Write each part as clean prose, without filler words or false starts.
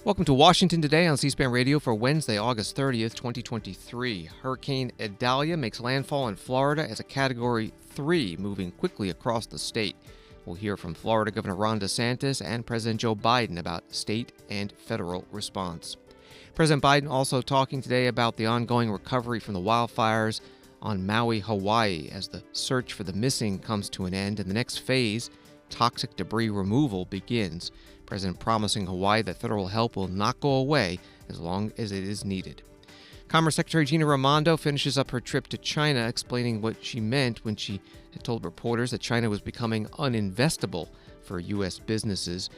Welcome to Washington Today on C-SPAN Radio for Wednesday, August 30th, 2023. Hurricane Idalia makes landfall in Florida as a Category 3, moving quickly across the state. We'll hear from Florida Governor Ron DeSantis and President Joe Biden about state and federal response. President Biden also talking today about the ongoing recovery from the wildfires on Maui, Hawaii, as the search for the missing comes to an end and the next phase, toxic debris removal, begins. President promising Hawaii that federal help will not go away as long as it is needed. Commerce Secretary Gina Raimondo finishes up her trip to China, explaining what she meant when she had told reporters that China was becoming uninvestable for U.S. businesses.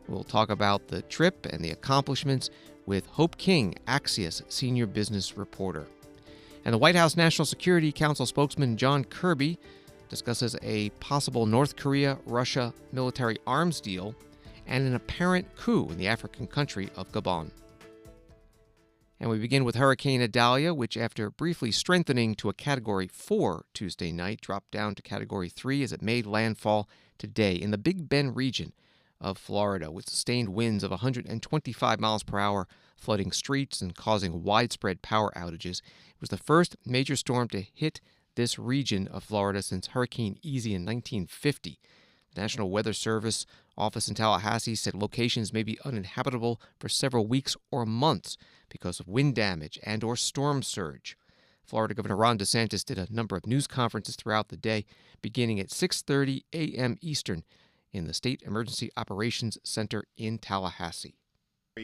We'll talk about the trip and the accomplishments with Hope King, AXIOS Senior Business Reporter. And the White House National Security Council spokesman John Kirby discusses a possible North Korea-Russia military arms deal and an apparent coup in the African country of Gabon. And we begin with Hurricane Idalia, which after briefly strengthening to a Category 4 Tuesday night, dropped down to Category 3 as it made landfall today in the Big Bend region of Florida, with sustained winds of 125 miles per hour, flooding streets and causing widespread power outages. It was the first major storm to hit this region of Florida since Hurricane Idalia in 1950. The National Weather Service office in Tallahassee said locations may be uninhabitable for several weeks or months because of wind damage and or storm surge. Florida Governor Ron DeSantis did a number of news conferences throughout the day, beginning at 6:30 a.m. Eastern in the State Emergency Operations Center in Tallahassee.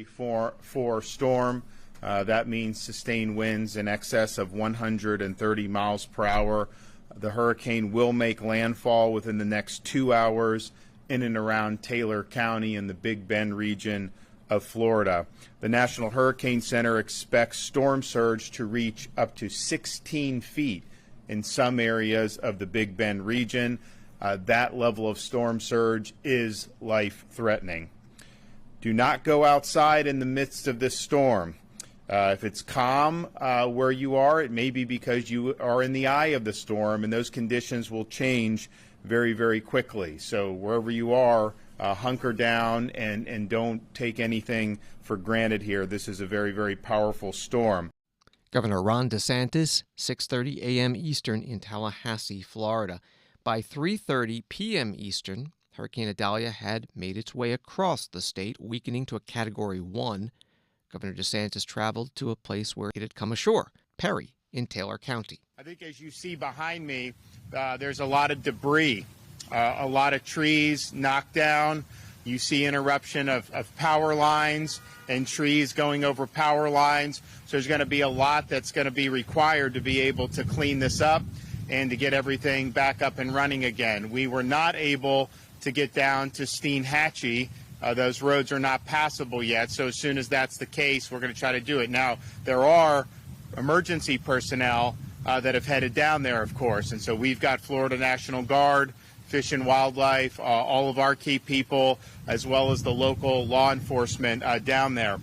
For storm, that means sustained winds in excess of 130 miles per hour. The hurricane will make landfall within the next 2 hours in and around Taylor County in the Big Bend region of Florida. The National Hurricane Center expects storm surge to reach up to 16 feet in some areas of the Big Bend region. That level of storm surge is life-threatening. Do not go outside in the midst of this storm. If it's calm where you are, it may be because you are in the eye of the storm, and those conditions will change very, very quickly. So wherever you are, hunker down and don't take anything for granted here. This is a very, very powerful storm. Governor Ron DeSantis, 6:30 a.m. Eastern in Tallahassee, Florida. By 3:30 p.m. Eastern, Hurricane Idalia had made its way across the state, weakening to a Category 1. Governor DeSantis traveled to a place where it had come ashore, Perry, in Taylor County. I think as you see behind me, there's a lot of debris, a lot of trees knocked down. You see interruption of power lines and trees going over power lines. So there's going to be a lot that's going to be required to be able to clean this up and to get everything back up and running again. We were not able to get down to Steinhatchee. Those roads are not passable yet, so as soon as that's the case, we're going to try to do it. Now, there are emergency personnel that have headed down there, of course, and so we've got Florida National Guard, Fish and Wildlife, all of our key people, as well as the local law enforcement down there.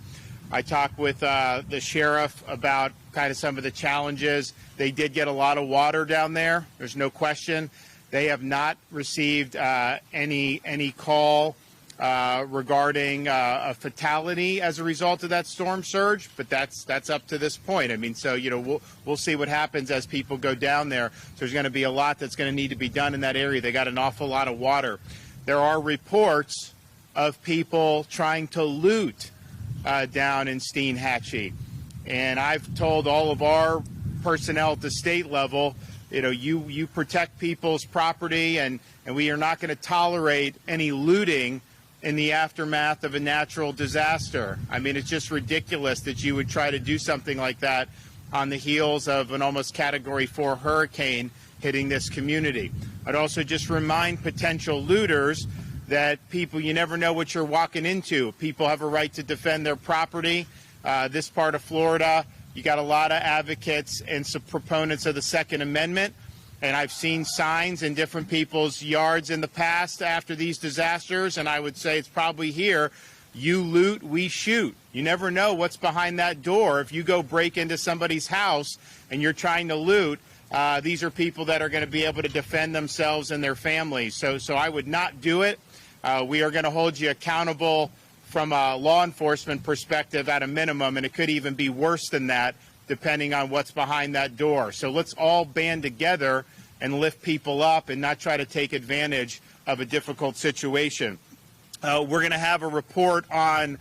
I talked with the sheriff about kind of some of the challenges. They did get a lot of water down there, there's no question. They have not received any call regarding a fatality as a result of that storm surge, but that's up to this point. I mean, so we'll see what happens as people go down there. So there's going to be a lot that's going to need to be done in that area. They got an awful lot of water. There are reports of people trying to loot down in Steinhatchee, and I've told all of our personnel at the state level, you protect people's property, and we are not going to tolerate any looting in the aftermath of a natural disaster. I mean, it's just ridiculous that you would try to do something like that on the heels of an almost Category 4 hurricane hitting this community. I'd also just remind potential looters that you never know what you're walking into. People have a right to defend their property. This part of Florida, you got a lot of advocates and some proponents of the Second Amendment. And I've seen signs in different people's yards in the past after these disasters, and I would say it's probably here, you loot, we shoot. You never know what's behind that door. If you go break into somebody's house and you're trying to loot, these are people that are going to be able to defend themselves and their families. So I would not do it. We are going to hold you accountable from a law enforcement perspective at a minimum, and it could even be worse than that depending on what's behind that door. So let's all band together and lift people up and not try to take advantage of a difficult situation. We're going to have a report on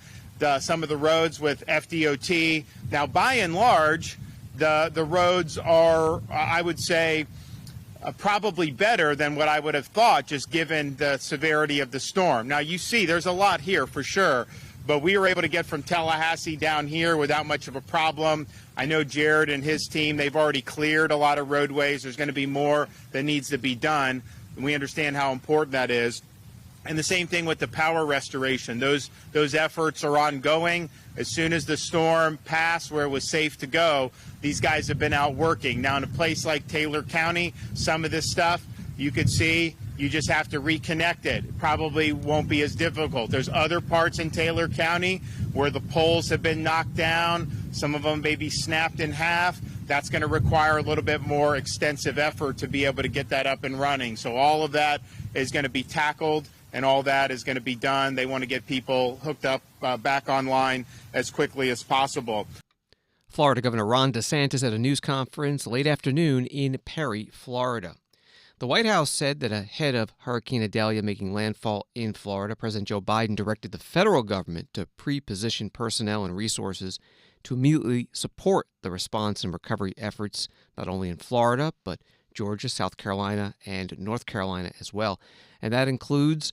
some of the roads with FDOT. Now, by and large, the roads are, I would say, probably better than what I would have thought, just given the severity of the storm. Now, you see, there's a lot here for sure, but we were able to get from Tallahassee down here without much of a problem. I know Jared and his team, they've already cleared a lot of roadways. There's going to be more that needs to be done, and we understand how important that is. And the same thing with the power restoration. Those efforts are ongoing. As soon as the storm passed where it was safe to go, these guys have been out working. Now, in a place like Taylor County, some of this stuff you could see, you just have to reconnect it. It probably won't be as difficult. There's other parts in Taylor County where the poles have been knocked down. Some of them may be snapped in half. That's going to require a little bit more extensive effort to be able to get that up and running. So all of that is going to be tackled, and all that is going to be done. They want to get people hooked up back online as quickly as possible. Florida Governor Ron DeSantis at a news conference late afternoon in Perry, Florida. The White House said that ahead of Hurricane Idalia making landfall in Florida, President Joe Biden directed the federal government to pre-position personnel and resources to immediately support the response and recovery efforts, not only in Florida, but Georgia, South Carolina, and North Carolina as well. And that includes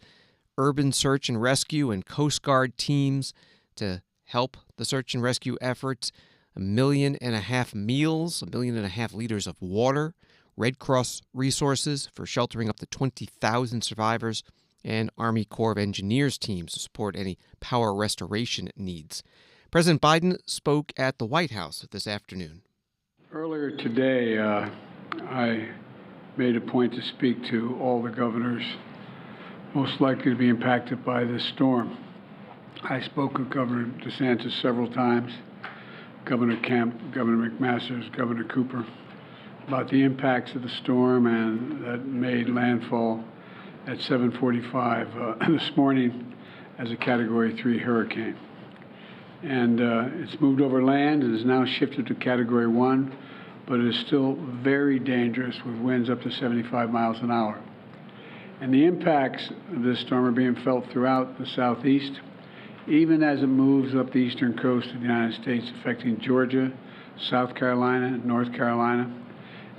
urban search and rescue and Coast Guard teams to help the search and rescue efforts, 1.5 million meals, 1.5 million liters of water, Red Cross resources for sheltering up to 20,000 survivors, and Army Corps of Engineers teams to support any power restoration needs. President Biden spoke at the White House this afternoon. Earlier today, I made a point to speak to all the governors most likely to be impacted by this storm. I spoke with Governor DeSantis several times, Governor Kemp, Governor McMaster's, Governor Cooper, about the impacts of the storm and that made landfall at 7:45 this morning as a Category 3 hurricane. And it's moved over land and is now shifted to Category 1, but it is still very dangerous with winds up to 75 miles an hour. And the impacts of this storm are being felt throughout the southeast, even as it moves up the eastern coast of the United States, affecting Georgia, South Carolina, North Carolina.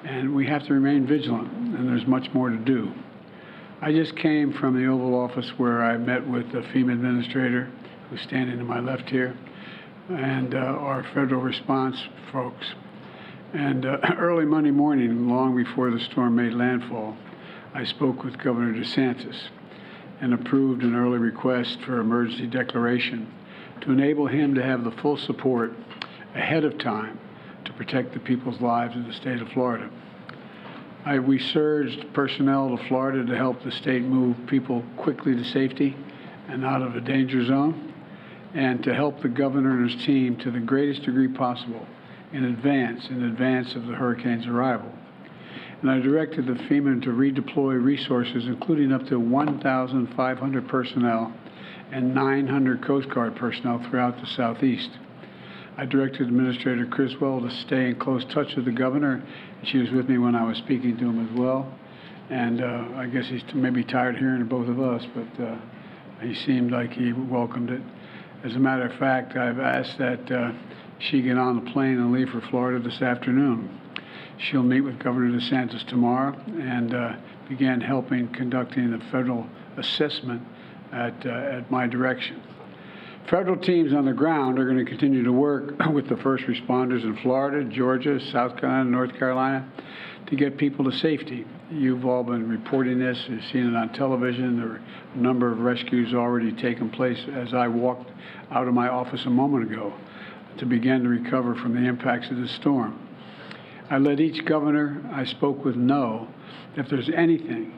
And we have to remain vigilant, and there's much more to do. I just came from the Oval Office where I met with the FEMA administrator, who's standing to my left here, and our federal response folks. And early Monday morning, long before the storm made landfall, I spoke with Governor DeSantis and approved an early request for emergency declaration to enable him to have the full support ahead of time to protect the people's lives in the state of Florida. We surged personnel to Florida to help the state move people quickly to safety and out of a danger zone, and to help the governor and his team to the greatest degree possible in advance of the hurricane's arrival. And I directed the FEMA to redeploy resources, including up to 1,500 personnel and 900 Coast Guard personnel throughout the southeast. I directed Administrator Criswell to stay in close touch with the governor. She was with me when I was speaking to him as well. And I guess he's maybe tired of hearing of both of us, but he seemed like he welcomed it. As a matter of fact, I've asked that she get on the plane and leave for Florida this afternoon. She'll meet with Governor DeSantis tomorrow and begin conducting the federal assessment at my direction. Federal teams on the ground are going to continue to work with the first responders in Florida, Georgia, South Carolina, North Carolina to get people to safety. You've all been reporting this. You've seen it on television. There are a number of rescues already taking place as I walked out of my office a moment ago to begin to recover from the impacts of this storm. I let each governor I spoke with know if there's anything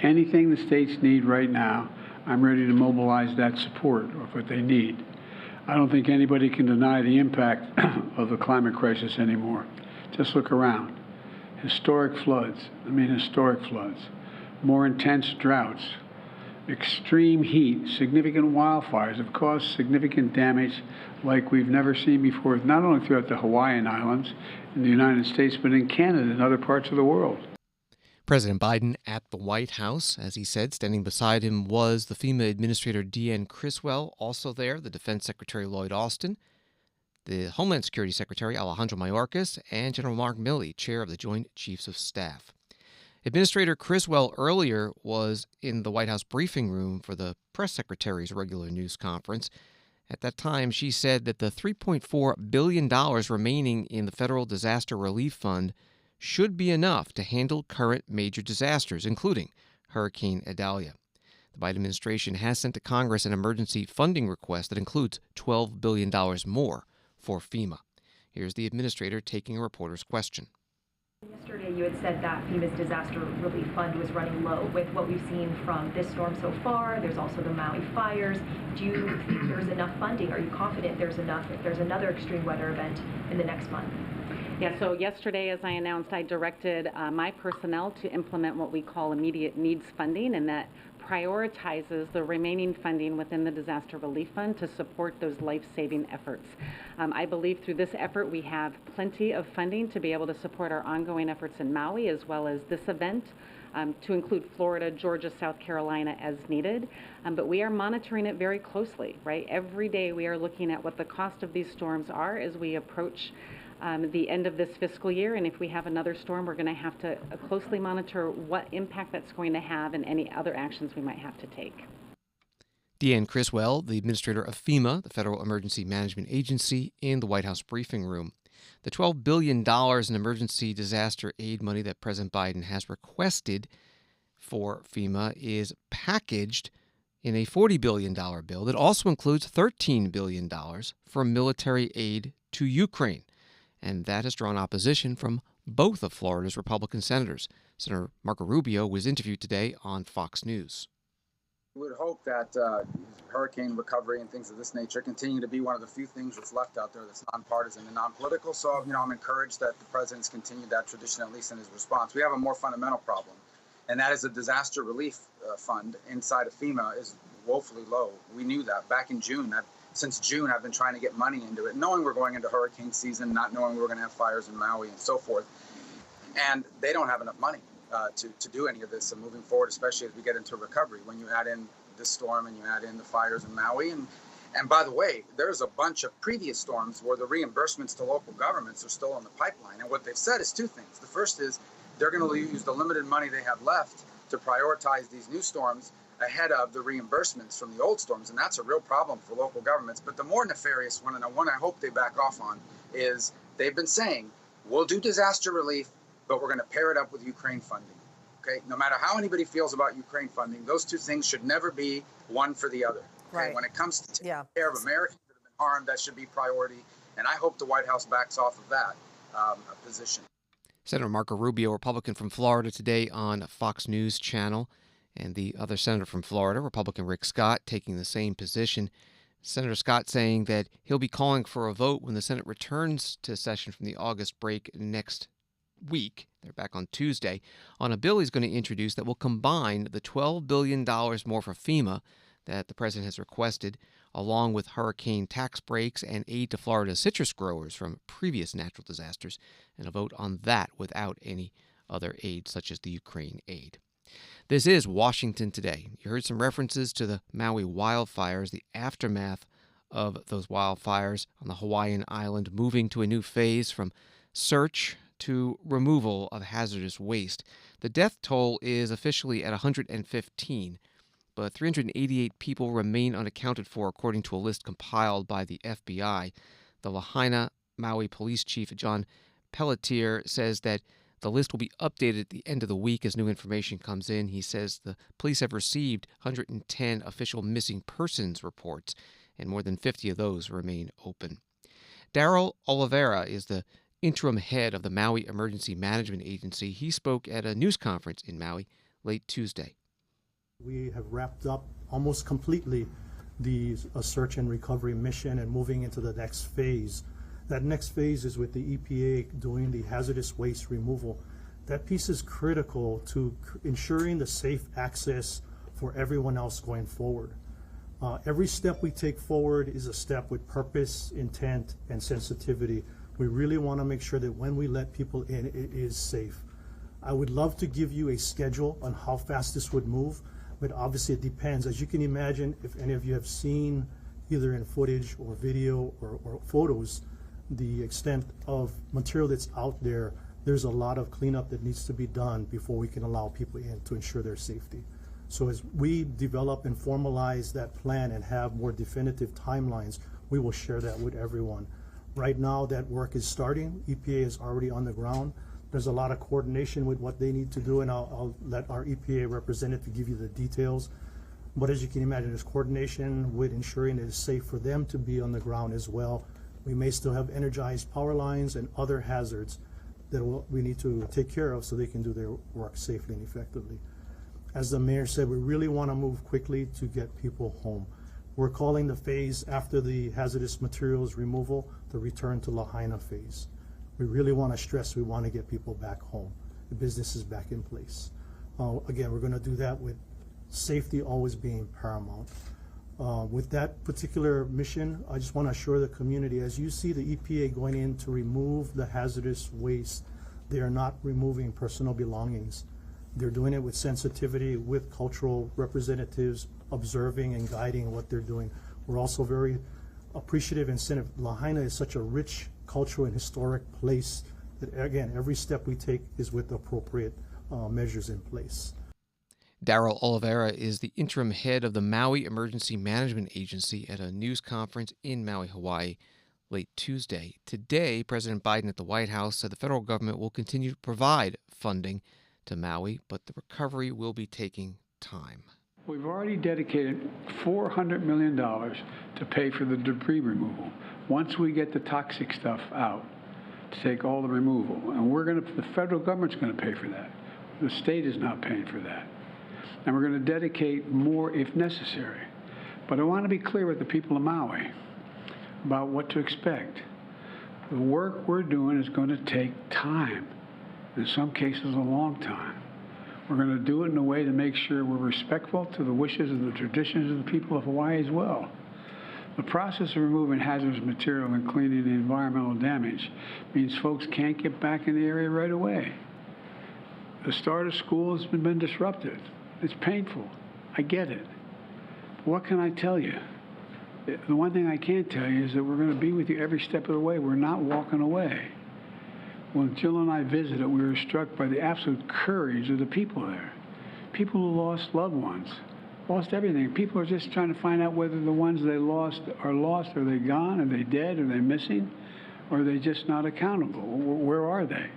the states need right now, I'm ready to mobilize that support of what they need. I don't think anybody can deny the impact of the climate crisis anymore. Just look around. Historic floods, more intense droughts, extreme heat, significant wildfires have caused significant damage like we've never seen before, not only throughout the Hawaiian Islands in the United States, but in Canada and other parts of the world. President Biden at the White House, as he said. Standing beside him was the FEMA Administrator Diane Criswell, also there, the Defense Secretary Lloyd Austin, the Homeland Security Secretary Alejandro Mayorkas, and General Mark Milley, Chair of the Joint Chiefs of Staff. Administrator Criswell earlier was in the White House briefing room for the press secretary's regular news conference. At that time, she said that the $3.4 billion remaining in the Federal Disaster Relief Fund should be enough to handle current major disasters, including Hurricane Idalia. The Biden administration has sent to Congress an emergency funding request that includes $12 billion more for FEMA. Here's the administrator taking a reporter's question. Yesterday, you had said that FEMA's disaster relief fund was running low. With what we've seen from this storm so far, there's also the Maui fires. Do you think there's enough funding? Are you confident there's enough if there's another extreme weather event in the next month? Yeah, so yesterday, as I announced, I directed my personnel to implement what we call immediate needs funding, and that prioritizes the remaining funding within the disaster relief fund to support those life-saving efforts. I believe through this effort we have plenty of funding to be able to support our ongoing efforts in Maui as well as this event, to include Florida, Georgia, South Carolina as needed. But we are monitoring it very closely, right? Every day we are looking at what the cost of these storms are as we approach the end of this fiscal year, and if we have another storm, we're going to have to closely monitor what impact that's going to have and any other actions we might have to take. Diane Criswell, the administrator of FEMA, the Federal Emergency Management Agency, in the White House briefing room. The $12 billion in emergency disaster aid money that President Biden has requested for FEMA is packaged in a $40 billion bill that also includes $13 billion for military aid to Ukraine. And that has drawn opposition from both of Florida's Republican senators. Senator Marco Rubio was interviewed today on Fox News. We would hope that hurricane recovery and things of this nature continue to be one of the few things that's left out there that's nonpartisan and non-political. So, I'm encouraged that the president's continued that tradition, at least in his response. We have a more fundamental problem, and that is the disaster relief fund inside of FEMA is woefully low. We knew that back in June. Since June, I've been trying to get money into it, knowing we're going into hurricane season, not knowing we're going to have fires in Maui and so forth. And they don't have enough money to do any of this. And moving forward, especially as we get into recovery, when you add in this storm and you add in the fires in Maui. And by the way, there's a bunch of previous storms where the reimbursements to local governments are still on the pipeline. And what they've said is two things. The first is they're going to use the limited money they have left to prioritize these new storms ahead of the reimbursements from the old storms, and that's a real problem for local governments. But the more nefarious one, and the one I hope they back off on, is they've been saying, we'll do disaster relief, but we're going to pair it up with Ukraine funding. Okay, no matter how anybody feels about Ukraine funding, those two things should never be one for the other. Okay? Right. When it comes to taking care of Americans that have been harmed, that should be priority, and I hope the White House backs off of that position. Senator Marco Rubio, Republican from Florida, today on Fox News Channel. And the other senator from Florida, Republican Rick Scott, taking the same position. Senator Scott saying that he'll be calling for a vote when the Senate returns to session from the August break next week. They're back on Tuesday, on a bill he's going to introduce that will combine the $12 billion more for FEMA that the president has requested, along with hurricane tax breaks and aid to Florida's citrus growers from previous natural disasters, and a vote on that without any other aid, such as the Ukraine aid. This is Washington Today. You heard some references to the Maui wildfires, the aftermath of those wildfires on the Hawaiian island, moving to a new phase from search to removal of hazardous waste. The death toll is officially at 115, but 388 people remain unaccounted for, according to a list compiled by the FBI. The Lahaina Maui Police Chief John Pelletier says that the list will be updated at the end of the week as new information comes in. He says the police have received 110 official missing persons reports, and more than 50 of those remain open. Daryl Oliveira is the interim head of the Maui Emergency Management Agency. He spoke at a news conference in Maui late Tuesday. We have wrapped up almost completely the search and recovery mission and moving into the next phase. That next phase is with the EPA doing the hazardous waste removal. That piece is critical to ensuring the safe access for everyone else going forward. Every step we take forward is a step with purpose, intent, and sensitivity. We really want to make sure that when we let people in, it is safe. I would love to give you a schedule on how fast this would move, but obviously it depends. As you can imagine, if any of you have seen either in footage or video or photos, the extent of material that's out there, there's a lot of cleanup that needs to be done before we can allow people in to ensure their safety. So as we develop and formalize that plan and have more definitive timelines, we will share that with everyone. Right now, that work is starting. EPA is already on the ground. There's a lot of coordination with what they need to do, and I'll let our EPA representative give you the details. But as you can imagine, there's coordination with ensuring it is safe for them to be on the ground as well. We may still have energized power lines and other hazards that we need to take care of so they can do their work safely and effectively. As the mayor said, we really want to move quickly to get people home. We're calling the phase after the hazardous materials removal the return to Lahaina phase. We really want to stress we want to get people back home. The business is back in place. Again, we're going to do that with safety always being paramount. With that particular mission, I just want to assure the community, as you see the EPA going in to remove the hazardous waste, they are not removing personal belongings. They're doing it with sensitivity, with cultural representatives observing and guiding what they're doing. We're also very appreciative and sensitive. Lahaina is such a rich cultural and historic place that, again, every step we take is with appropriate measures in place. Darryl Oliveira is the interim head of the Maui Emergency Management Agency at a news conference in Maui, Hawaii, late Tuesday. Today, President Biden at the White House said the federal government will continue to provide funding to Maui, but the recovery will be taking time. We've already dedicated $400 million to pay for the debris removal. Once we get the toxic stuff out, to take all the removal, and the federal government's going to pay for that. The state is not paying for that. And we're going to dedicate more if necessary. But I want to be clear with the people of Maui about what to expect. The work we're doing is going to take time, in some cases a long time. We're going to do it in a way to make sure we're respectful to the wishes and the traditions of the people of Hawaii as well. The process of removing hazardous material and cleaning the environmental damage means folks can't get back in the area right away. The start of school has been disrupted. It's painful. I get it. But what can I tell you? The one thing I can tell you is that we're going to be with you every step of the way. We're not walking away. When Jill and I visited, we were struck by the absolute courage of the people there. People who lost loved ones, lost everything. People are just trying to find out whether the ones they lost. Are they gone? Are they dead? Are they missing? Or are they just not accountable? Where are they?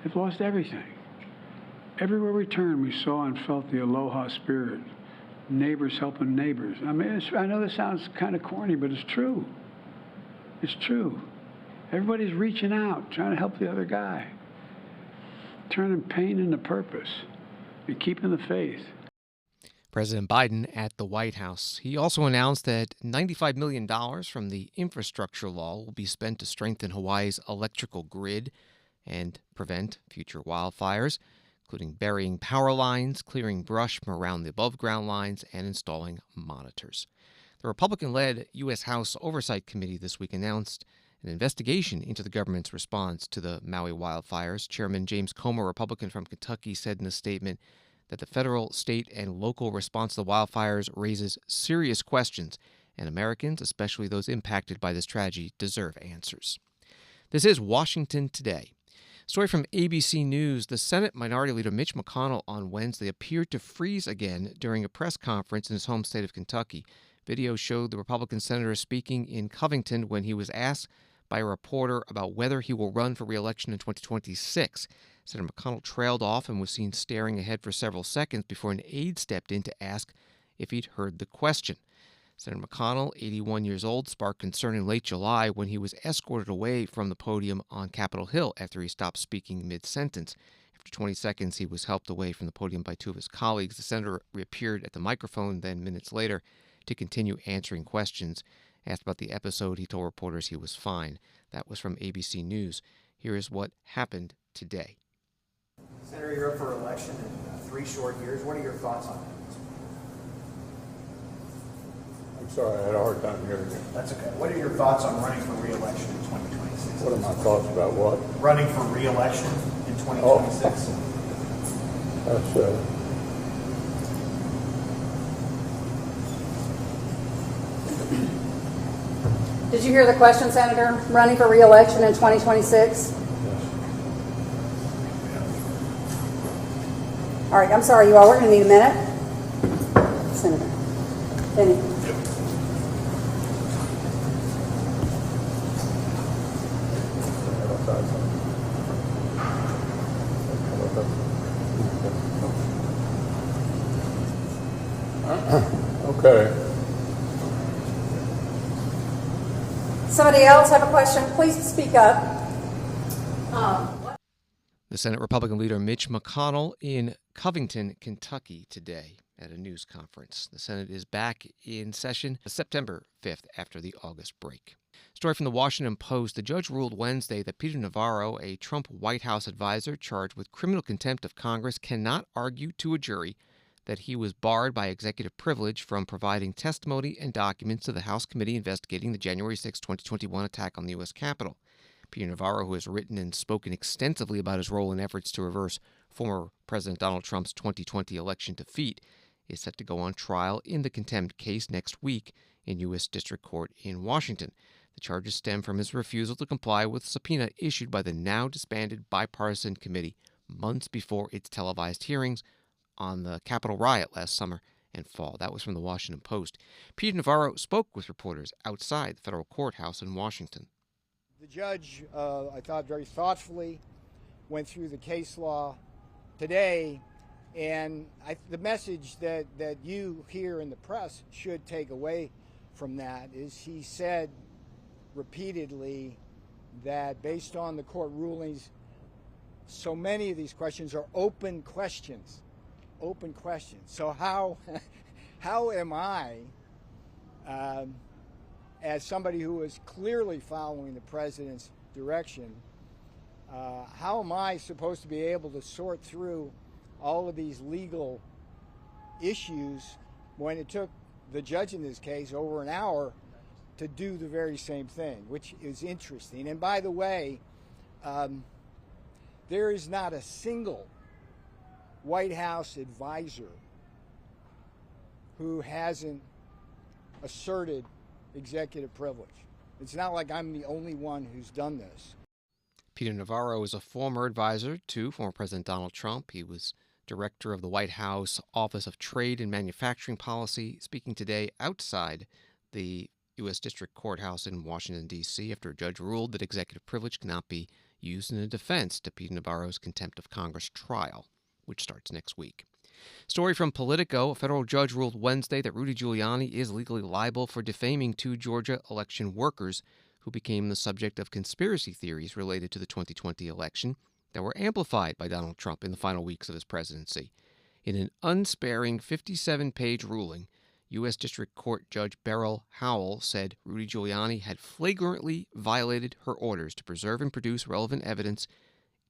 They've lost everything. Everywhere we turned, we saw and felt the aloha spirit. Neighbors helping neighbors. I mean, I know this sounds kind of corny, but it's true. It's true. Everybody's reaching out, trying to help the other guy. Turning pain into purpose and keeping the faith. President Biden at the White House. He also announced that $95 million from the infrastructure law will be spent to strengthen Hawaii's electrical grid and prevent future wildfires, including burying power lines, clearing brush from around the above-ground lines, and installing monitors. The Republican-led U.S. House Oversight Committee this week announced an investigation into the government's response to the Maui wildfires. Chairman James Comer, Republican from Kentucky, said in a statement that the federal, state, and local response to the wildfires raises serious questions, and Americans, especially those impacted by this tragedy, deserve answers. This is Washington Today. Story from ABC News. The Senate Minority Leader Mitch McConnell on Wednesday appeared to freeze again during a press conference in his home state of Kentucky. Video showed the Republican senator speaking in Covington when he was asked by a reporter about whether he will run for re-election in 2026. Senator McConnell trailed off and was seen staring ahead for several seconds before an aide stepped in to ask if he'd heard the question. Senator McConnell, 81 years old, sparked concern in late July when he was escorted away from the podium on Capitol Hill after he stopped speaking mid-sentence. After 20 seconds, he was helped away from the podium by two of his colleagues. The senator reappeared at the microphone then minutes later to continue answering questions. Asked about the episode, he told reporters he was fine. That was from ABC News. Here is what happened today. Senator, you're up for election in 3 short years. What are your thoughts on this? I'm sorry, I had a hard time hearing you. That's okay. What are your thoughts on running for re-election in 2026? What are my thoughts about what? Running for re-election in 2026. That's Did you hear the question, Senator? Running for re-election in 2026? All right, I'm sorry, you all. We're going to need a minute. Senator. Benny. Okay. Somebody else have a question? Please speak up. The Senate Republican leader Mitch McConnell in Covington, Kentucky today at a news conference. The Senate is back in session September 5th after the August break. Story from the Washington Post. The judge ruled Wednesday that Peter Navarro, a Trump White House advisor charged with criminal contempt of Congress, cannot argue to a jury that he was barred by executive privilege from providing testimony and documents to the House committee investigating the January 6, 2021 attack on the U.S. Capitol. Peter Navarro, who has written and spoken extensively about his role in efforts to reverse former President Donald Trump's 2020 election defeat, is set to go on trial in the contempt case next week in U.S. District Court in Washington. The charges stem from his refusal to comply with a subpoena issued by the now disbanded bipartisan committee months before its televised hearings on the Capitol riot last summer and fall. That was from the Washington Post. Peter Navarro spoke with reporters outside the federal courthouse in Washington. The judge, I thought, very thoughtfully went through the case law today, and the message that you here in the press should take away from that is he said repeatedly that based on the court rulings, so many of these questions are open questions. Open questions. So how am I, as somebody who is clearly following the president's direction, how am I supposed to be able to sort through all of these legal issues when it took the judge in this case over an hour to do the very same thing, which is interesting. And by the way, there is not a single White House advisor who hasn't asserted executive privilege. It's not like I'm the only one who's done this. Peter Navarro is a former advisor to former President Donald Trump. He was director of the White House Office of Trade and Manufacturing Policy, speaking today outside the U.S. District Courthouse in Washington, D.C., after a judge ruled that executive privilege cannot be used in a defense to Peter Navarro's contempt of Congress trial, which starts next week. Story from Politico. A federal judge ruled Wednesday that Rudy Giuliani is legally liable for defaming two Georgia election workers who became the subject of conspiracy theories related to the 2020 election that were amplified by Donald Trump in the final weeks of his presidency. In an unsparing 57-page ruling, U.S. District Court Judge Beryl Howell said Rudy Giuliani had flagrantly violated her orders to preserve and produce relevant evidence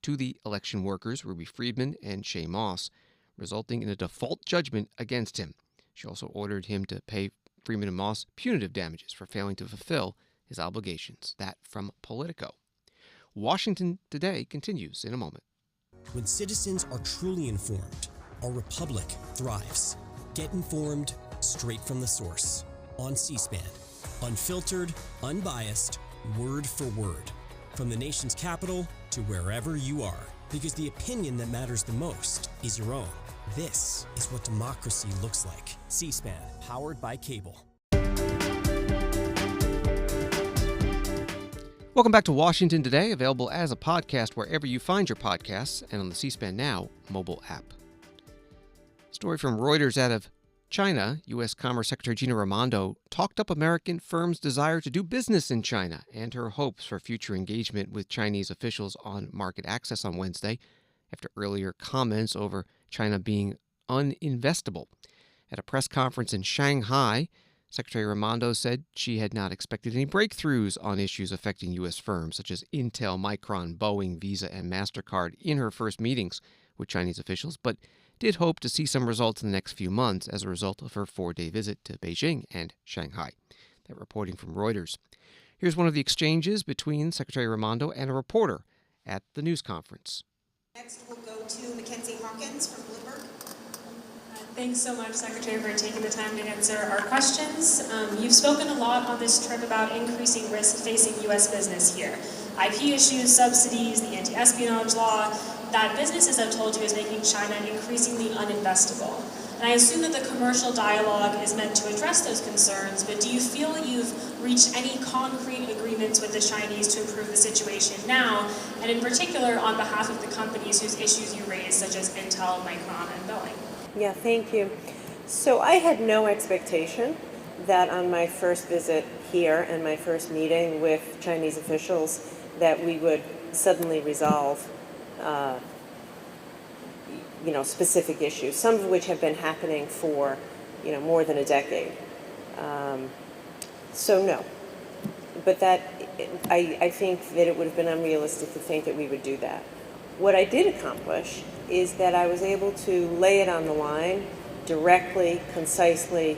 to the election workers, Ruby Freedman and Shay Moss, resulting in a default judgment against him. She also ordered him to pay Freedman and Moss punitive damages for failing to fulfill his obligations. That from Politico. Washington Today continues in a moment. When citizens are truly informed, our republic thrives. Get informed straight from the source on C-SPAN. Unfiltered, unbiased, word for word. From the nation's capital to wherever you are. Because the opinion that matters the most is your own. This is what democracy looks like. C-SPAN, powered by cable. Welcome back to Washington Today, available as a podcast wherever you find your podcasts and on the C-SPAN Now mobile app. Story from Reuters out of China. U.S. Commerce Secretary Gina Raimondo talked up American firms' desire to do business in China and her hopes for future engagement with Chinese officials on market access on Wednesday after earlier comments over China being uninvestable. At a press conference in Shanghai, Secretary Raimondo said she had not expected any breakthroughs on issues affecting U.S. firms such as Intel, Micron, Boeing, Visa, and MasterCard in her first meetings with Chinese officials, but did hope to see some results in the next few months as a result of her 4-day visit to Beijing and Shanghai. That reporting from Reuters. Here's one of the exchanges between Secretary Raimondo and a reporter at the news conference. Next, we'll go to Mackenzie Hawkins from Bloomberg. Thanks so much, Secretary, for taking the time to answer our questions. You've spoken a lot on this trip about increasing risks facing U.S. business here. IP issues, subsidies, the anti-espionage law, that businesses have told you is making China increasingly uninvestable. And I assume that the commercial dialogue is meant to address those concerns, but do you feel you've reached any concrete agreements with the Chinese to improve the situation now, and in particular on behalf of the companies whose issues you raised, such as Intel, Micron, and Boeing? Yeah, thank you. So I had no expectation that on my first visit here and my first meeting with Chinese officials that we would suddenly resolve specific issues, some of which have been happening for, more than a decade. So no, but I think that it would have been unrealistic to think that we would do that. What I did accomplish is that I was able to lay it on the line directly, concisely,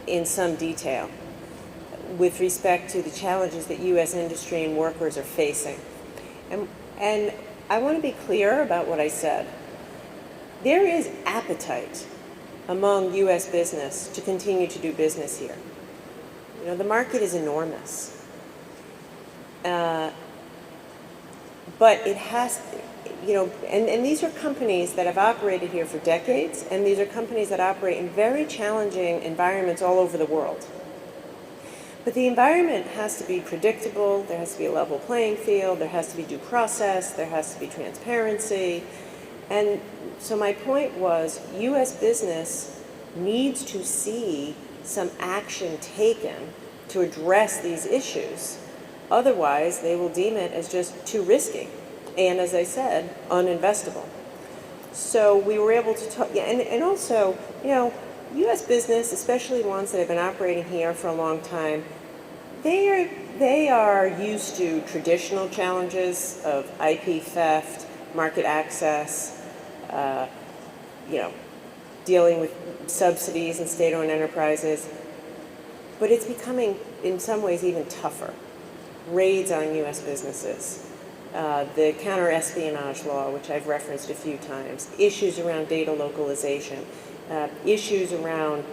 in some detail with respect to the challenges that U.S. industry and workers are facing. And I want to be clear about what I said. There is appetite among U.S. business to continue to do business here. The market is enormous. But it has, and these are companies that have operated here for decades, and these are companies that operate in very challenging environments all over the world. But the environment has to be predictable, there has to be a level playing field, there has to be due process, there has to be transparency. And so my point was, U.S. business needs to see some action taken to address these issues. Otherwise, they will deem it as just too risky. And as I said, uninvestable. So we were able to talk, and also, U.S. business, especially ones that have been operating here for a long time, they are used to traditional challenges of IP theft, market access, dealing with subsidies and state-owned enterprises. But it's becoming, in some ways, even tougher. Raids on U.S. businesses. The counter-espionage law, which I've referenced a few times, issues around data localization, issues around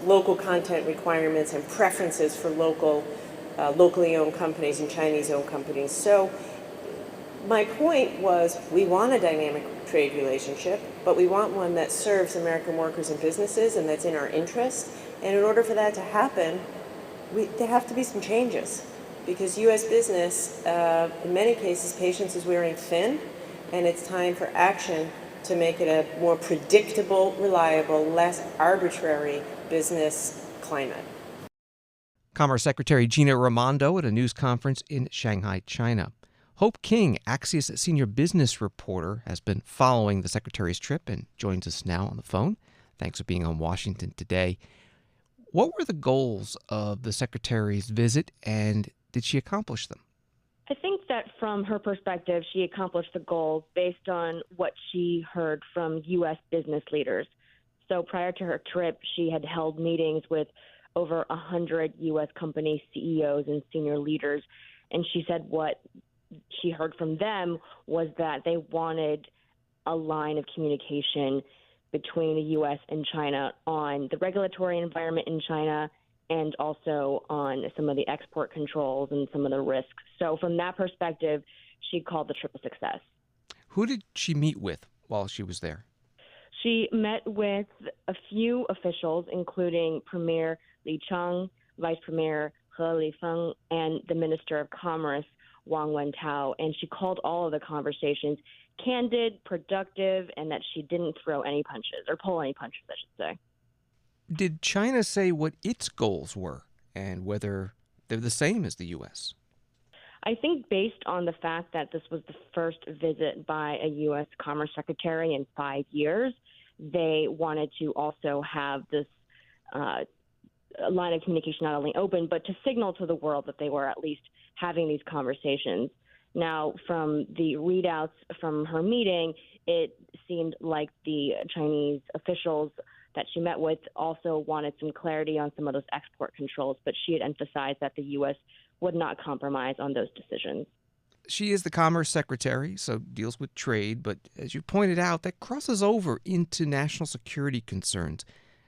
local content requirements and preferences for locally owned companies and Chinese-owned companies. So my point was, we want a dynamic trade relationship, but we want one that serves American workers and businesses and that's in our interest. And in order for that to happen, there have to be some changes. Because U.S. business, in many cases, patience is wearing thin, and it's time for action to make it a more predictable, reliable, less arbitrary business climate. Commerce Secretary Gina Raimondo at a news conference in Shanghai, China. Hope King, AXIOS Senior Business Reporter, has been following the Secretary's trip and joins us now on the phone. Thanks for being on Washington today. What were the goals of the Secretary's visit, and did she accomplish them? I think that from her perspective, she accomplished the goals based on what she heard from U.S. business leaders. So prior to her trip, she had held meetings with over 100 U.S. company CEOs and senior leaders, and she said what she heard from them was that they wanted a line of communication between the U.S. and China on the regulatory environment in China and also on some of the export controls and some of the risks. So from that perspective, she called the trip a success. Who did she meet with while she was there? She met with a few officials, including Premier Li Cheng, Vice Premier He Lifeng, and the Minister of Commerce, Wang Wentao, and she called all of the conversations candid, productive, and that she didn't throw any punches, or pull any punches, I should say. Did China say what its goals were and whether they're the same as the U.S.? I think based on the fact that this was the first visit by a U.S. Commerce Secretary in 5 years, they wanted to also have this line of communication not only open, but to signal to the world that they were at least having these conversations. Now, from the readouts from her meeting, it seemed like the Chinese officials that she met with also wanted some clarity on some of those export controls, but she had emphasized that the U.S. would not compromise on those decisions. She is the Commerce Secretary, so deals with trade, but as you pointed out, that crosses over into national security concerns.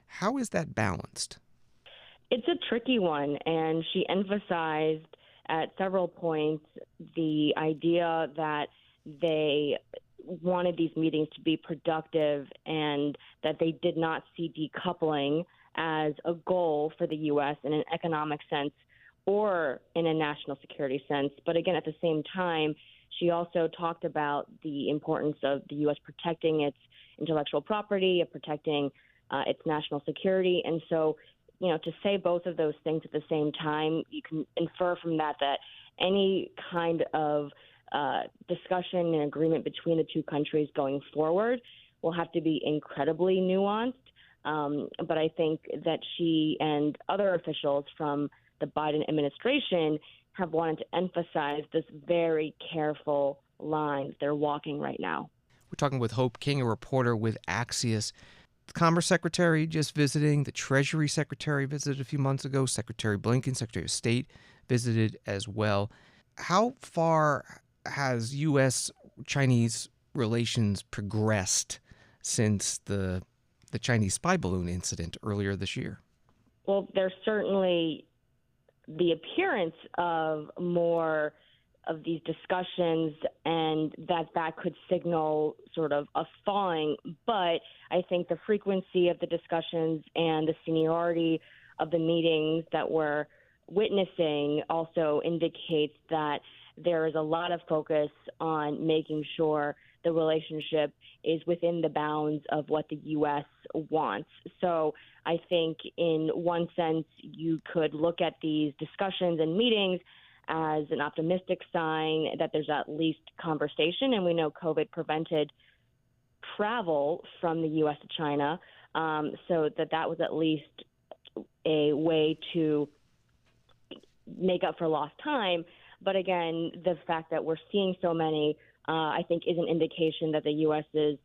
How is that balanced? It's a tricky one, and she emphasized at several points the idea that they wanted these meetings to be productive and that they did not see decoupling as a goal for the U.S. in an economic sense or in a national security sense. But again, at the same time, she also talked about the importance of the U.S. protecting its intellectual property, of protecting its national security. And so, to say both of those things at the same time, you can infer from that any kind of discussion and agreement between the two countries going forward will have to be incredibly nuanced. But I think that she and other officials from the Biden administration have wanted to emphasize this very careful line they're walking right now. We're talking with Hope King, a reporter with Axios. The Commerce Secretary just visiting. The Treasury Secretary visited a few months ago. Secretary Blinken, Secretary of State, visited as well. How far has U.S. Chinese relations progressed since the Chinese spy balloon incident earlier this year? Well, there's certainly the appearance of more of these discussions and that could signal sort of a thawing. But I think the frequency of the discussions and the seniority of the meetings that we're witnessing also indicates that there is a lot of focus on making sure the relationship is within the bounds of what the U.S. wants. So I think in one sense, you could look at these discussions and meetings as an optimistic sign that there's at least conversation. And we know COVID prevented travel from the U.S. to China, so that was at least a way to make up for lost time. But again, the fact that we're seeing so many, I think, is an indication that the U.S.'s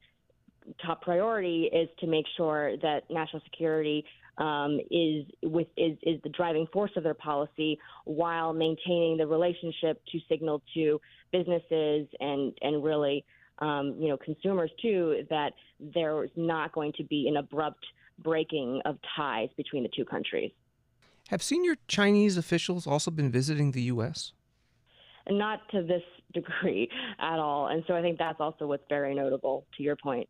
top priority is to make sure that national security is the driving force of their policy, while maintaining the relationship to signal to businesses and really consumers too that there's not going to be an abrupt breaking of ties between the two countries. Have senior Chinese officials also been visiting the U.S.? Not to this degree at all. And so I think that's also what's very notable, to your point.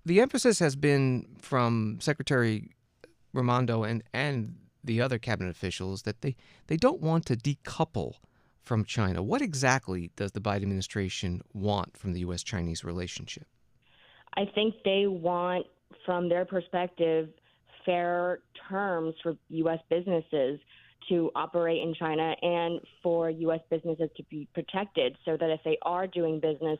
The emphasis has been from Secretary Raimondo and the other cabinet officials that they don't want to decouple from China. What exactly does the Biden administration want from the U.S. Chinese relationship? I think they want, from their perspective, fair terms for U.S. businesses to operate in China and for U.S. businesses to be protected, so that if they are doing business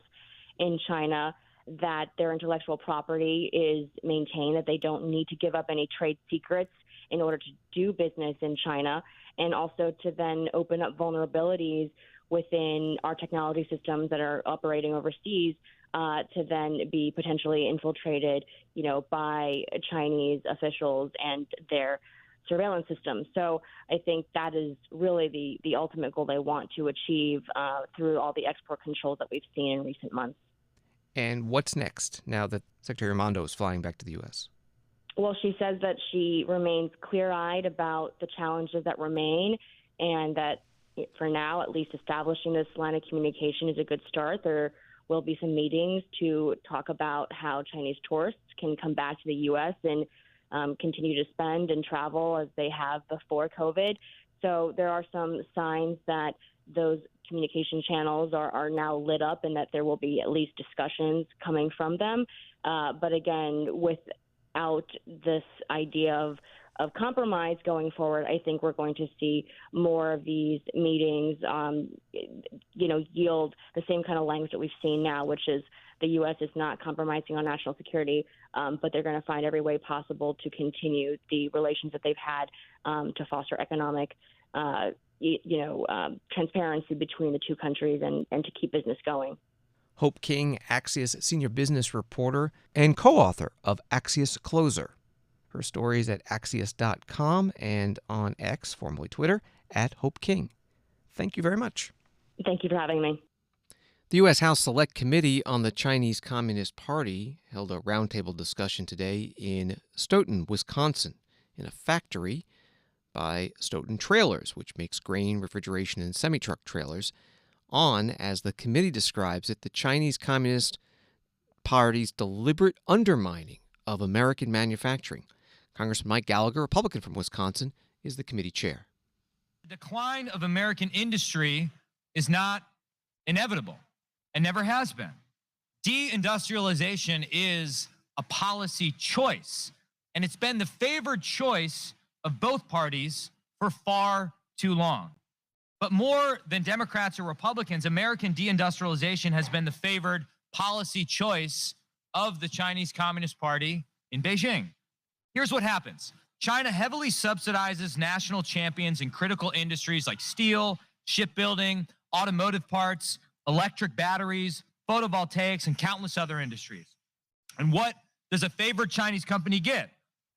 in China, that their intellectual property is maintained, that they don't need to give up any trade secrets in order to do business in China, and also to then open up vulnerabilities within our technology systems that are operating overseas to then be potentially infiltrated, by Chinese officials and their surveillance system. So I think that is really the ultimate goal they want to achieve through all the export controls that we've seen in recent months. And what's next now that Secretary Raimondo is flying back to the U.S.? Well, she says that she remains clear-eyed about the challenges that remain, and that for now, at least establishing this line of communication is a good start. There will be some meetings to talk about how Chinese tourists can come back to the U.S. and continue to spend and travel as they have before COVID. So there are some signs that those communication channels are now lit up and that there will be at least discussions coming from them. But again, without this idea of compromise going forward, I think we're going to see more of these meetings, yield the same kind of language that we've seen now, which is the U.S. is not compromising on national security, but they're going to find every way possible to continue the relations that they've had to foster economic transparency between the two countries and to keep business going. Hope King, Axios Senior Business Reporter and co-author of Axios Closer. Her story is at axios.com and on X, formerly Twitter, at Hope King. Thank you very much. Thank you for having me. The U.S. House Select Committee on the Chinese Communist Party held a roundtable discussion today in Stoughton, Wisconsin, in a factory by Stoughton Trailers, which makes grain, refrigeration, and semi-truck trailers, on, as the committee describes it, the Chinese Communist Party's deliberate undermining of American manufacturing. Congressman Mike Gallagher, Republican from Wisconsin, is the committee chair. The decline of American industry is not inevitable and never has been. Deindustrialization is a policy choice, and it's been the favored choice of both parties for far too long. But more than Democrats or Republicans, American deindustrialization has been the favored policy choice of the Chinese Communist Party in Beijing. Here's what happens. China heavily subsidizes national champions in critical industries like steel, shipbuilding, automotive parts, electric batteries, photovoltaics, and countless other industries. And what does a favored Chinese company get?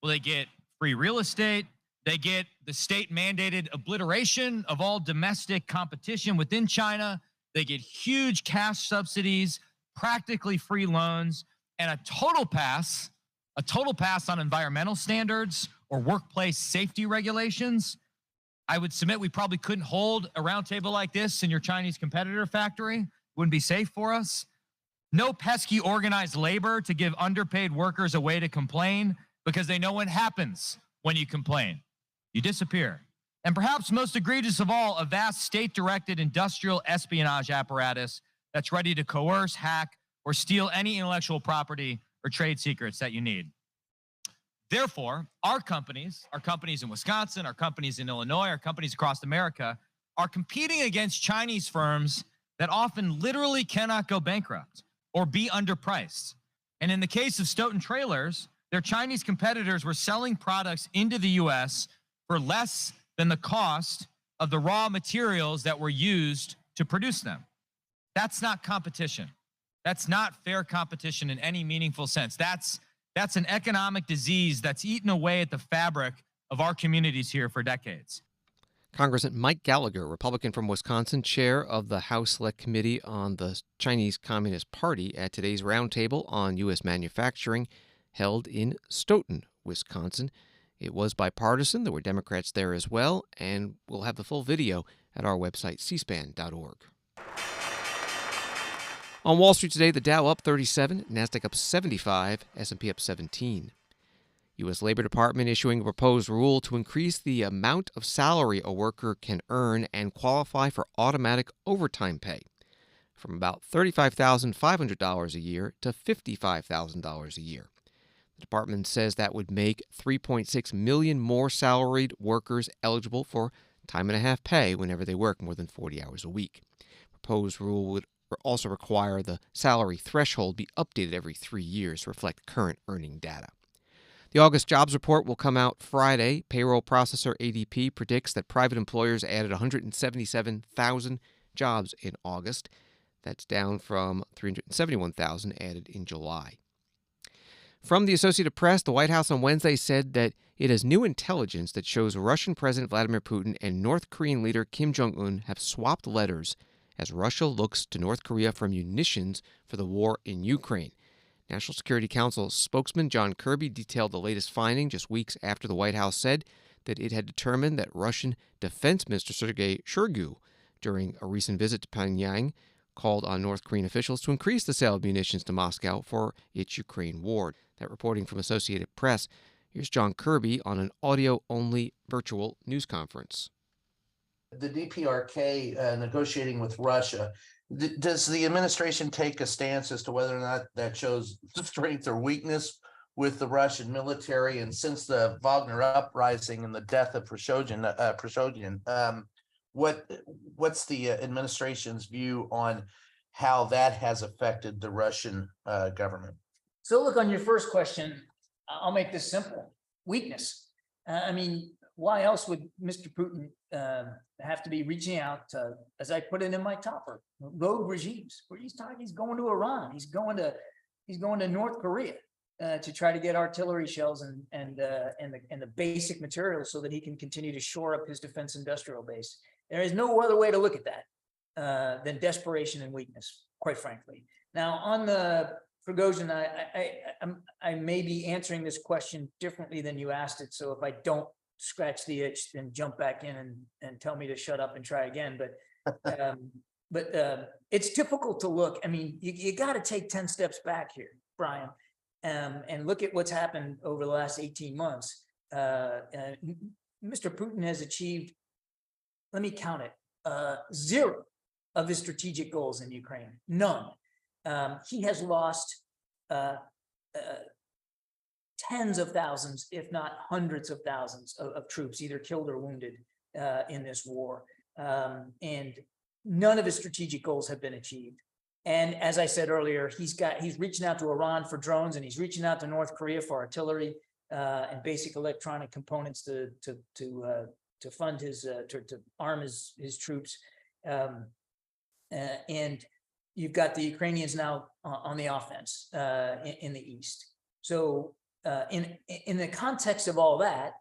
Well, they get free real estate. They get the state-mandated obliteration of all domestic competition within China. They get huge cash subsidies, practically free loans, and a total pass on environmental standards or workplace safety regulations. I would submit we probably couldn't hold a roundtable like this in your Chinese competitor factory. Wouldn't be safe for us. No pesky organized labor to give underpaid workers a way to complain, because they know what happens when you complain. You disappear. And perhaps most egregious of all, a vast state-directed industrial espionage apparatus that's ready to coerce, hack, or steal any intellectual property or trade secrets that you need. Therefore, our companies in Wisconsin, our companies in Illinois, our companies across America are competing against Chinese firms that often literally cannot go bankrupt or be underpriced. And in the case of Stoughton Trailers, their Chinese competitors were selling products into the U.S. for less than the cost of the raw materials that were used to produce them. That's not competition. That's not fair competition in any meaningful sense. That's an economic disease that's eaten away at the fabric of our communities here for decades. Congressman Mike Gallagher, Republican from Wisconsin, chair of the House Select Committee on the Chinese Communist Party, at today's roundtable on U.S. manufacturing held in Stoughton, Wisconsin. It was bipartisan. There were Democrats there as well, and we'll have the full video at our website, cspan.org. On Wall Street today, the Dow up 37, NASDAQ up 75, S&P up 17. U.S. Labor Department issuing a proposed rule to increase the amount of salary a worker can earn and qualify for automatic overtime pay from about $35,500 a year to $55,000 a year. The department says that would make 3.6 million more salaried workers eligible for time-and-a-half pay whenever they work more than 40 hours a week. Proposed rule would also require the salary threshold be updated every 3 years to reflect current earning data. The August jobs report will come out Friday. Payroll processor ADP predicts that private employers added 177,000 jobs in August. That's down from 371,000 added in July. From the Associated Press, the White House on Wednesday said that it has new intelligence that shows Russian President Vladimir Putin and North Korean leader Kim Jong-un have swapped letters as Russia looks to North Korea for munitions for the war in Ukraine. National Security Council spokesman John Kirby detailed the latest finding just weeks after the White House said that it had determined that Russian Defense Minister Sergei Shoigu, during a recent visit to Pyongyang, called on North Korean officials to increase the sale of munitions to Moscow for its Ukraine war. That reporting from Associated Press. Here's John Kirby on an audio-only virtual news conference. The DPRK negotiating with Russia, does the administration take a stance as to whether or not that shows strength or weakness with the Russian military? And since the Wagner uprising and the death of Prigozhin, what's the administration's view on how that has affected the Russian government? So look, on your first question, I'll make this simple. Weakness. why else would Mr. Putin have to be reaching out to, as I put it in my topper, rogue regimes? Where he's going to Iran, he's going to North Korea to try to get artillery shells and the basic materials so that he can continue to shore up his defense industrial base. There is no other way to look at that than desperation and weakness, quite frankly. Now, on the Prigozhin, I may be answering this question differently than you asked it. So if I don't scratch the itch, then jump back in and tell me to shut up and try again. But it's difficult to look. I mean, you got to take 10 steps back here, Brian, and look at what's happened over the last 18 months. Mr. Putin has achieved, let me count it, 0 of his strategic goals in Ukraine. None. He has lost tens of thousands, if not hundreds of thousands of troops, either killed or wounded in this war. And none of his strategic goals have been achieved. And as I said earlier, he's reaching out to Iran for drones, and he's reaching out to North Korea for artillery and basic electronic components to fund his to arm his troops. And you've got the Ukrainians now on the offense in the east. So in the context of all that,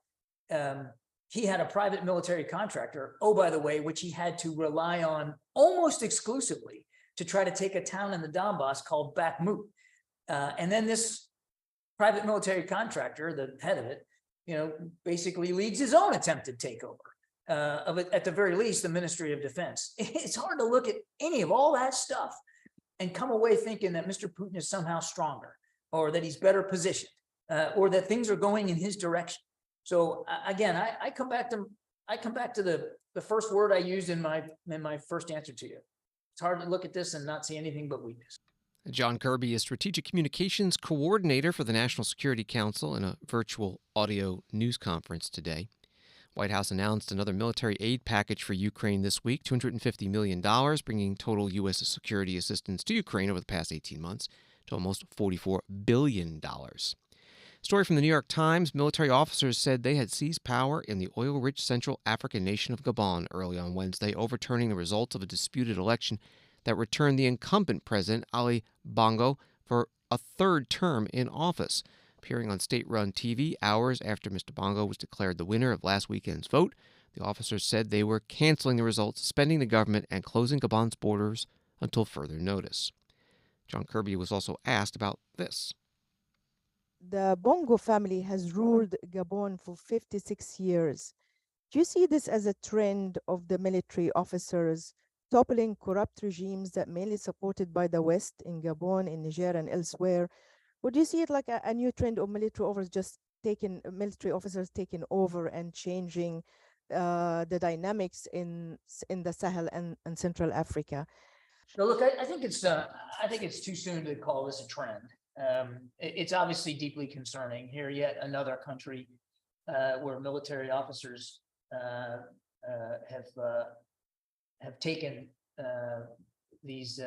he had a private military contractor, oh, by the way, which he had to rely on almost exclusively to try to take a town in the Donbass called Bakhmut. And then this private military contractor, the head of it, basically leads his own attempted takeover of it, at the very least, the Ministry of Defense. It's hard to look at any of all that stuff and come away thinking that Mr. Putin is somehow stronger, or that he's better positioned, or that things are going in his direction. So again, I come back to the first word I used in my first answer to you. It's hard to look at this and not see anything but weakness. John Kirby is Strategic Communications Coordinator for the National Security Council in a virtual audio news conference today. White House announced another military aid package for Ukraine this week, $250 million, bringing total U.S. security assistance to Ukraine over the past 18 months to almost $44 billion. Story from the New York Times, military officers said they had seized power in the oil-rich Central African nation of Gabon early on Wednesday, overturning the results of a disputed election that returned the incumbent president, Ali Bongo, for a third term in office. Appearing on state-run TV hours after Mr. Bongo was declared the winner of last weekend's vote, the officers said they were canceling the results, suspending the government, and closing Gabon's borders until further notice. John Kirby was also asked about this. The Bongo family has ruled Gabon for 56 years. Do you see this as a trend of the military officers toppling corrupt regimes that mainly supported by the West in Gabon, in Niger, and elsewhere? Would you see it like a new trend of military officers taking over and changing the dynamics in the Sahel and Central Africa? So look, I think it's too soon to call this a trend. It's obviously deeply concerning. Here, yet another country where military officers have taken these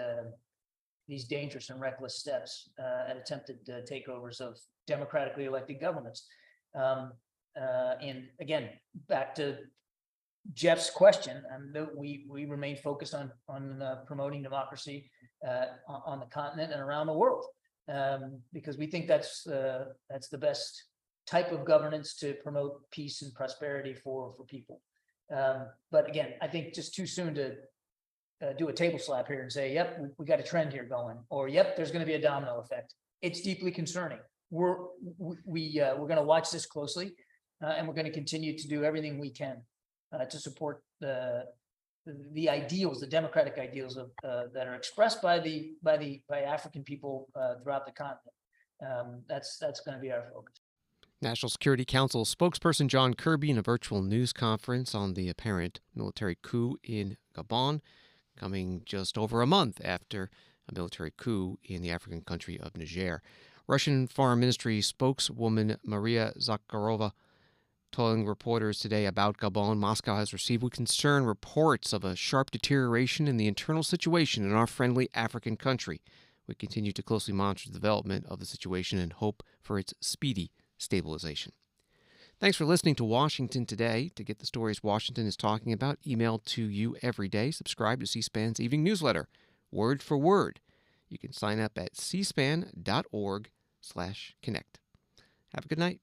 dangerous and reckless steps and attempted takeovers of democratically elected governments. And again, back to Jeff's question, we remain focused on promoting democracy on the continent and around the world, because we think that's the best type of governance to promote peace and prosperity for people. But again, I think just too soon to do a table slap here and say, yep, we got a trend here going, or yep, there's going to be a domino effect. It's deeply concerning. We're going to watch this closely, and we're going to continue to do everything we can to support the ideals, the democratic ideals of that are expressed by African people throughout the continent. That's going to be our focus. National Security Council spokesperson John Kirby in a virtual news conference on the apparent military coup in Gabon, coming just over a month after a military coup in the African country of Niger. Russian Foreign Ministry spokeswoman Maria Zakharova telling reporters today about Gabon, Moscow has received with concern reports of a sharp deterioration in the internal situation in our friendly African country. We continue to closely monitor the development of the situation and hope for its speedy stabilization. Thanks for listening to Washington Today. To get the stories Washington is talking about emailed to you every day, subscribe to C-SPAN's evening newsletter, word for word. You can sign up at cspan.org/connect. Have a good night.